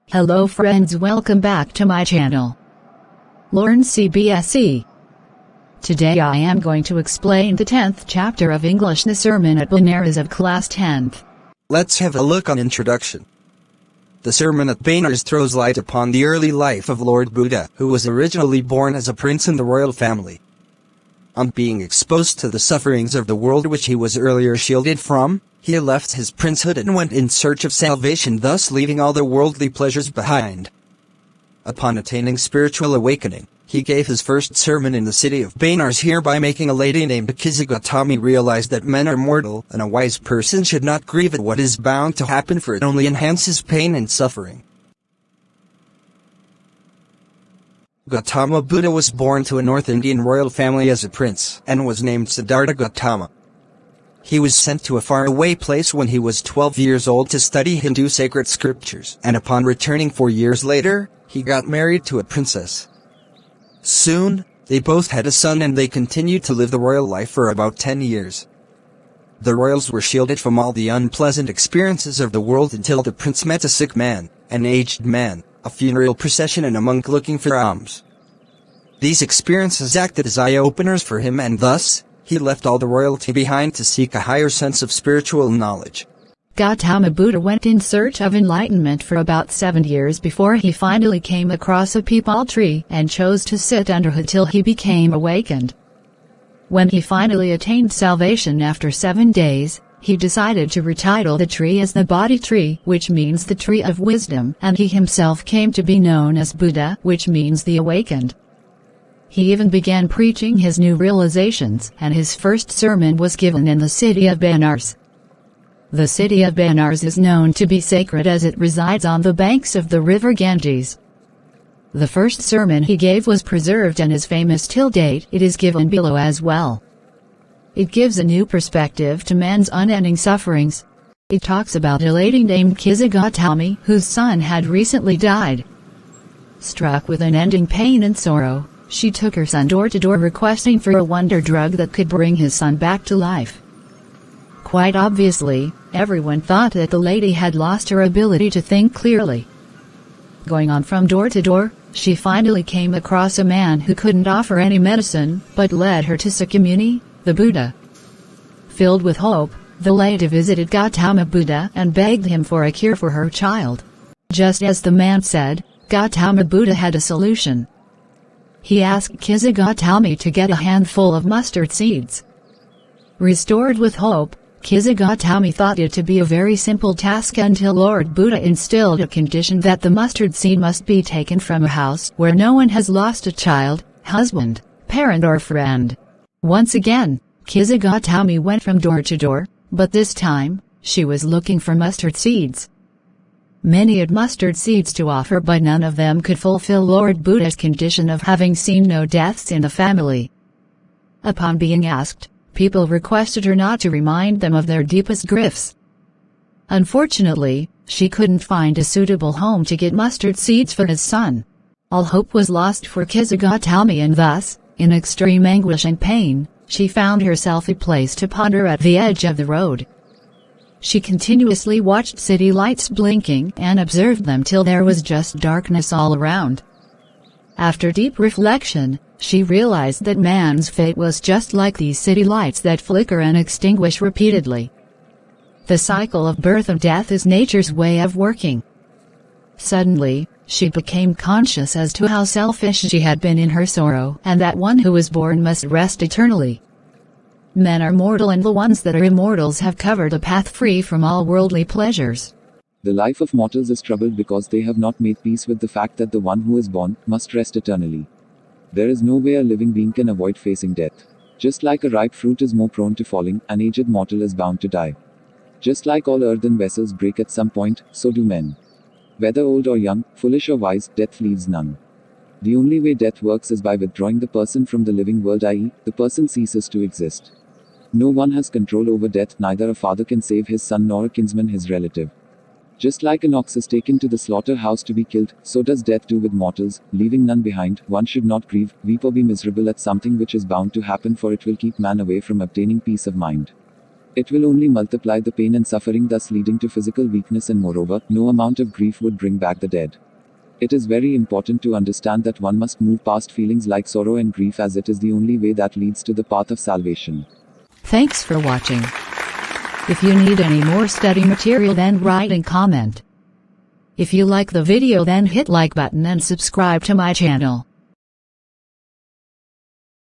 Hello friends, welcome back to my channel. Learn CBSE. Today I am going to explain the 10th chapter of English, the Sermon at Benares of Class 10th. Let's have a look on Introduction. The Sermon at Benares throws light upon the early life of Lord Buddha, who was originally born as a prince in the royal family. On being exposed to the sufferings of the world which he was earlier shielded from, he left his princehood and went in search of salvation, thus leaving all the worldly pleasures behind. Upon attaining spiritual awakening, he gave his first sermon in the city of Benares, hereby making a lady named Gautama realize that men are mortal, and a wise person should not grieve at what is bound to happen, for it only enhances pain and suffering. Gautama Buddha was born to a North Indian royal family as a prince, and was named Siddhartha Gautama. He was sent to a faraway place when he was 12 years old to study Hindu sacred scriptures, and upon returning 4 years later, he got married to a princess. Soon, they both had a son, and they continued to live the royal life for about 10 years. The royals were shielded from all the unpleasant experiences of the world until the prince met a sick man, an aged man, a funeral procession, and a monk looking for alms. These experiences acted as eye-openers for him, and thus, he left all the royalty behind to seek a higher sense of spiritual knowledge. Gautama Buddha went in search of enlightenment for about 7 years before he finally came across a peepal tree and chose to sit under it till he became awakened. When he finally attained salvation after 7 days, he decided to retitle the tree as the Bodhi tree, which means the tree of wisdom, and he himself came to be known as Buddha, which means the awakened. He even began preaching his new realizations, and his first sermon was given in the city of Benares. The city of Benares is known to be sacred as it resides on the banks of the river Ganges. The first sermon he gave was preserved and is famous till date. It is given below as well. It gives a new perspective to man's unending sufferings. It talks about a lady named Gautama, whose son had recently died. Struck with unending pain and sorrow, she took her son door to door requesting for a wonder drug that could bring his son back to life. Quite obviously, everyone thought that the lady had lost her ability to think clearly. Going on from door to door, she finally came across a man who couldn't offer any medicine, but led her to Sakyamuni, the Buddha. Filled with hope, the lady visited Gautama Buddha and begged him for a cure for her child. Just as the man said, Gautama Buddha had a solution. He asked Gautama to get a handful of mustard seeds. Restored with hope, Gautama thought it to be a very simple task until Lord Buddha instilled a condition that the mustard seed must be taken from a house where no one has lost a child, husband, parent or friend. Once again, Gautama went from door to door, but this time, she was looking for mustard seeds. Many had mustard seeds to offer, but none of them could fulfill Lord Buddha's condition of having seen no deaths in the family. Upon being asked, people requested her not to remind them of their deepest griefs. Unfortunately, she couldn't find a suitable home to get mustard seeds for his son. All hope was lost for Gautama, and thus, in extreme anguish and pain, she found herself a place to ponder at the edge of the road. She continuously watched city lights blinking and observed them till there was just darkness all around. After deep reflection, she realized that man's fate was just like these city lights that flicker and extinguish repeatedly. The cycle of birth and death is nature's way of working. Suddenly, she became conscious as to how selfish she had been in her sorrow, and that one who is born must rest eternally. Men are mortal, and the ones that are immortals have covered a path free from all worldly pleasures. The life of mortals is troubled because they have not made peace with the fact that the one who is born must rest eternally. There is no way a living being can avoid facing death. Just like a ripe fruit is more prone to falling, an aged mortal is bound to die. Just like all earthen vessels break at some point, so do men. Whether old or young, foolish or wise, death leaves none. The only way death works is by withdrawing the person from the living world, i.e., the person ceases to exist. No one has control over death, neither a father can save his son nor a kinsman his relative. Just like an ox is taken to the slaughterhouse to be killed, so does death do with mortals, leaving none behind. One should not grieve, weep or be miserable at something which is bound to happen, for it will keep man away from obtaining peace of mind. It will only multiply the pain and suffering, thus leading to physical weakness, and moreover, no amount of grief would bring back the dead. It is very important to understand that one must move past feelings like sorrow and grief, as it is the only way that leads to the path of salvation. Thanks for watching. If you need any more study material, then write and comment. If you like the video, then hit like button and subscribe to my channel.